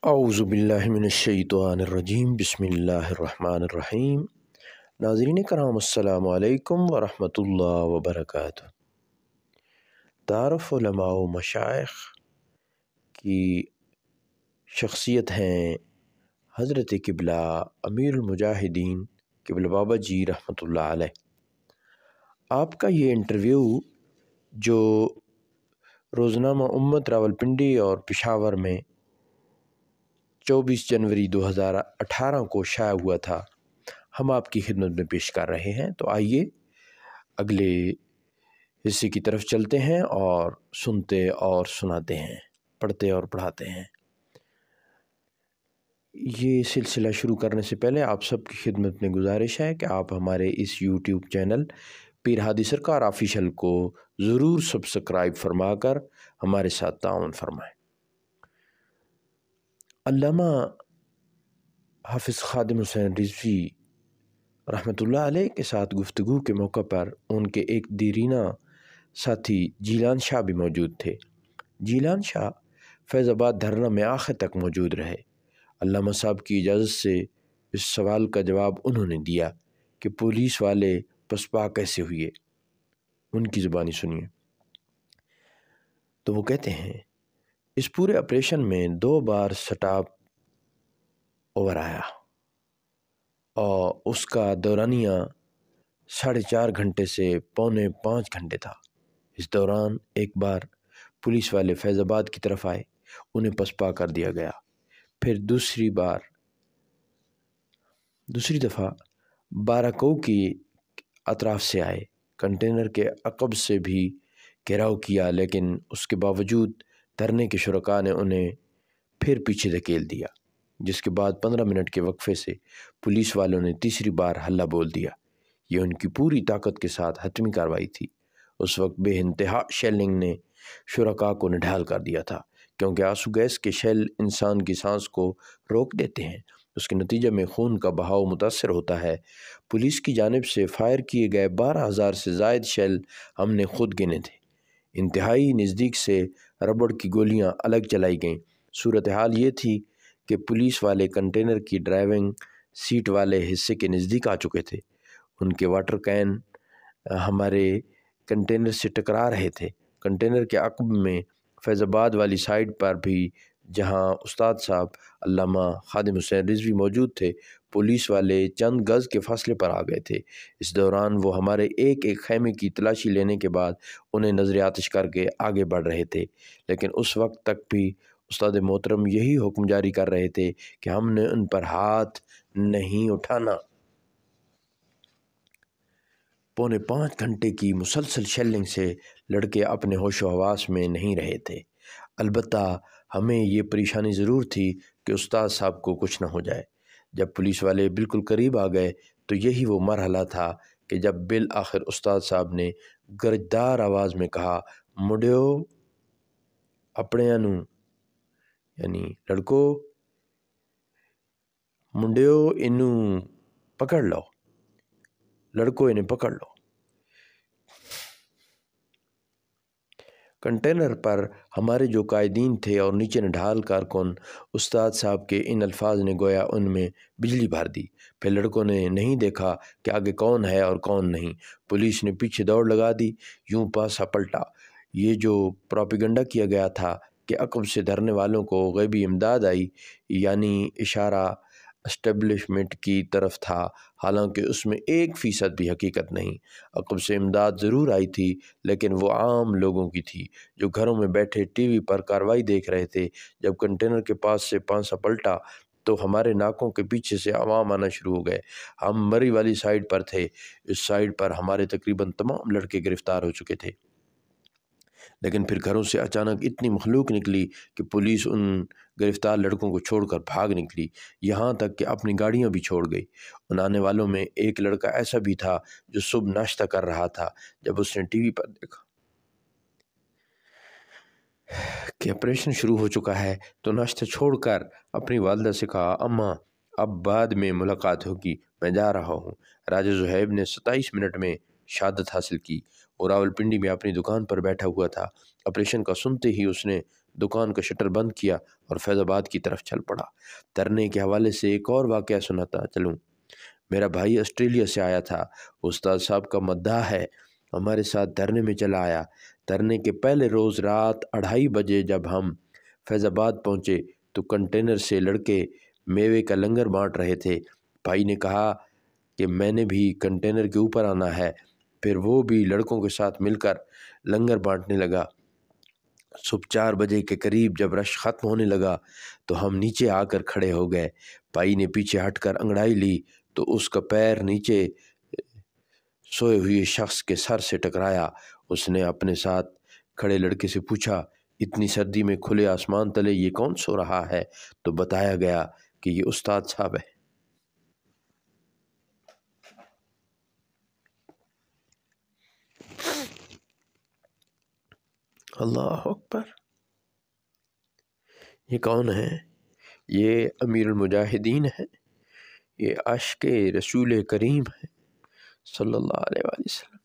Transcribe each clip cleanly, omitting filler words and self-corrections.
اعوذ باللہ من الشیطان الرجیم بسم اللہ الرحمن الرحیم۔ ناظرین کرام السلام علیکم ورحمۃ اللہ وبرکاتہ۔ تعارف علماء و مشائخ کی شخصیت ہیں حضرت قبلہ امیر المجاہدین قبلہ بابا جی رحمۃ اللہ علیہ۔ آپ کا یہ انٹرویو جو روزنامہ امت راولپنڈی اور پشاور میں 24 جنوری 2018 کو شائع ہوا تھا، ہم آپ کی خدمت میں پیش کر رہے ہیں۔ تو آئیے اگلے حصے کی طرف چلتے ہیں اور سنتے اور سناتے ہیں، پڑھتے اور پڑھاتے ہیں۔ یہ سلسلہ شروع کرنے سے پہلے آپ سب کی خدمت میں گزارش ہے کہ آپ ہمارے اس یوٹیوب چینل پیر ہادی سرکار آفیشل کو ضرور سبسکرائب فرما کر ہمارے ساتھ تعاون فرمائیں۔ علامہ حافظ خادم حسین رضوی رحمۃ اللہ علیہ کے ساتھ گفتگو کے موقع پر ان کے ایک دیرینہ ساتھی جیلان شاہ بھی موجود تھے۔ جیلان شاہ فیض آباد دھرنا میں آخر تک موجود رہے۔ علامہ صاحب کی اجازت سے اس سوال کا جواب انہوں نے دیا کہ پولیس والے پسپا کیسے ہوئے۔ ان کی زبانی سنیے۔ تو وہ کہتے ہیں، اس پورے آپریشن میں 2 بار سٹاپ اوور آیا اور اس کا دورانیہ 4.5 گھنٹے سے 4.75 گھنٹے تھا۔ اس دوران ایک بار پولیس والے فیض آباد کی طرف آئے، انہیں پسپا کر دیا گیا۔ پھر دوسری دفعہ بارہکوہ کی اطراف سے آئے، کنٹینر کے عقب سے بھی گھیراؤ کیا، لیکن اس کے باوجود دھرنے کے شرکاء نے انہیں پھر پیچھے دھکیل دیا، جس کے بعد 15 منٹ کے وقفے سے پولیس والوں نے تیسری بار حلہ بول دیا۔ یہ ان کی پوری طاقت کے ساتھ حتمی کارروائی تھی۔ اس وقت بے انتہا شیلنگ نے شرکاء کو نڈھال کر دیا تھا، کیونکہ آنسو گیس کے شیل انسان کی سانس کو روک دیتے ہیں۔ اس کے نتیجے میں خون کا بہاؤ متاثر ہوتا ہے۔ پولیس کی جانب سے فائر کیے گئے 12,000 سے زائد شیل ہم نے خود گنے تھے۔ انتہائی نزدیک سے ربڑ کی گولیاں الگ چلائی گئیں۔ صورتحال یہ تھی کہ پولیس والے کنٹینر کی ڈرائیونگ سیٹ والے حصے کے نزدیک آ چکے تھے۔ ان کے واٹر کین ہمارے کنٹینر سے ٹکرا رہے تھے۔ کنٹینر کے عقب میں فیض آباد والی سائڈ پر بھی جہاں استاد صاحب علامہ خادم حسین رضوی موجود تھے، پولیس والے چند گز کے فاصلے پر آ گئے تھے۔ اس دوران وہ ہمارے ایک ایک خیمے کی تلاشی لینے کے بعد انہیں نظر آتش کر کے آگے بڑھ رہے تھے، لیکن اس وقت تک بھی استاد محترم یہی حکم جاری کر رہے تھے کہ ہم نے ان پر ہاتھ نہیں اٹھانا۔ 4.25 گھنٹے کی مسلسل شیلنگ سے لڑکے اپنے ہوش و حواس میں نہیں رہے تھے۔ البتہ ہمیں یہ پریشانی ضرور تھی کہ استاد صاحب کو کچھ نہ ہو جائے۔ جب پولیس والے بالکل قریب آ گئے تو یہی وہ مرحلہ تھا کہ جب بالآخر استاد صاحب نے گرجدار آواز میں کہا، "مڈیو اپنے انو"، یعنی لڑکو منڈیو انو پکڑ لو، لڑکو انہیں پکڑ لو۔ کنٹینر پر ہمارے جو قائدین تھے اور نیچے نڈھال کارکن، استاد صاحب کے ان الفاظ نے گویا ان میں بجلی بھر دی۔ پھر لڑکوں نے نہیں دیکھا کہ آگے کون ہے اور کون نہیں۔ پولیس نے پیچھے دوڑ لگا دی، یوں پاسا پلٹا۔ یہ جو پروپیگنڈا کیا گیا تھا کہ عقب سے دھرنے والوں کو غیبی امداد آئی، یعنی اشارہ اسٹیبلشمنٹ کی طرف تھا، حالانکہ اس میں 1% بھی حقیقت نہیں۔ عقب سے امداد ضرور آئی تھی، لیکن وہ عام لوگوں کی تھی جو گھروں میں بیٹھے ٹی وی پر کارروائی دیکھ رہے تھے۔ جب کنٹینر کے پاس سے پانسا پلٹا تو ہمارے ناکوں کے پیچھے سے عوام آنا شروع ہو گئے۔ ہم مری والی سائڈ پر تھے۔ اس سائڈ پر ہمارے تقریباً تمام لڑکے گرفتار ہو چکے تھے، لیکن پھر گھروں سے اچانک اتنی مخلوق نکلی کہ پولیس ان گرفتار لڑکوں کو چھوڑ کر بھاگ نکلی، یہاں تک کہ اپنی گاڑیاں بھی چھوڑ گئی۔ ان آنے والوں میں ایک لڑکا ایسا بھی تھا جو صبح ناشتہ کر رہا تھا۔ جب اس نے ٹی وی پر دیکھا کہ آپریشن شروع ہو چکا ہے تو ناشتہ چھوڑ کر اپنی والدہ سے کہا، "اماں، اب بعد میں ملاقات ہوگی، میں جا رہا ہوں"۔ راجہ زہیب نے 27 منٹ میں شہادت حاصل کی اور راولپنڈی میں اپنی دکان پر بیٹھا ہوا تھا۔ آپریشن کا سنتے ہی اس نے دکان کا شٹر بند کیا اور فیض آباد کی طرف چل پڑا۔ ترنے کے حوالے سے ایک اور واقعہ سناتا چلوں۔ میرا بھائی آسٹریلیا سے آیا تھا، استاد صاحب کا مداح ہے، ہمارے ساتھ ترنے میں چلا آیا۔ ترنے کے پہلے روز رات 2:30 بجے جب ہم فیض آباد پہنچے تو کنٹینر سے لڑکے میوے کا لنگر بانٹ رہے تھے۔ بھائی نے کہا کہ میں نے بھی کنٹینر کے اوپر آنا ہے، پھر وہ بھی لڑکوں کے ساتھ مل کر لنگر بانٹنے لگا۔ صبح 4 بجے کے قریب جب رش ختم ہونے لگا تو ہم نیچے آ کر کھڑے ہو گئے۔ بھائی نے پیچھے ہٹ کر انگڑائی لی تو اس کا پیر نیچے سوئے ہوئے شخص کے سر سے ٹکرایا۔ اس نے اپنے ساتھ کھڑے لڑکے سے پوچھا، اتنی سردی میں کھلے آسمان تلے یہ کون سو رہا ہے؟ تو بتایا گیا کہ یہ استاد صاحب ہے۔ اللہ اکبر! یہ کون ہے؟ یہ امیر المجاہدین ہے، یہ عاشق رسول کریم ہے صلی اللہ علیہ وآلہ وسلم۔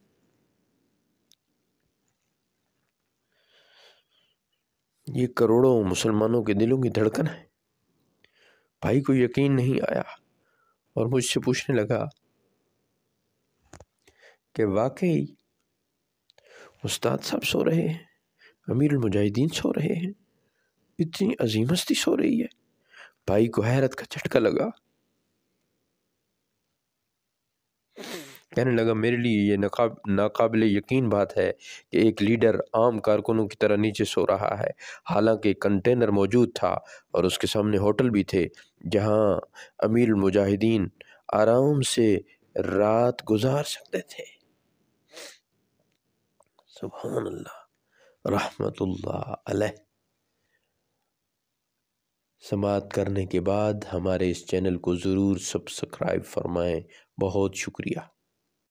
یہ کروڑوں مسلمانوں کے دلوں کی دھڑکن ہے۔ بھائی کو یقین نہیں آیا اور مجھ سے پوچھنے لگا کہ واقعی استاد صاحب سو رہے ہیں، امیر المجاہدین سو رہے ہیں، اتنی عظیم ہستی سو رہی ہے؟ بھائی کو حیرت کا جھٹکا لگا، کہنے لگا میرے لیے یہ ناقابل یقین بات ہے کہ ایک لیڈر عام کارکنوں کی طرح نیچے سو رہا ہے، حالانکہ کنٹینر موجود تھا اور اس کے سامنے ہوٹل بھی تھے جہاں امیر المجاہدین آرام سے رات گزار سکتے تھے۔ سبحان اللہ، رحمت اللہ علیہ۔ سماعت کرنے کے بعد ہمارے اس چینل کو ضرور سبسکرائب فرمائیں۔ بہت شکریہ۔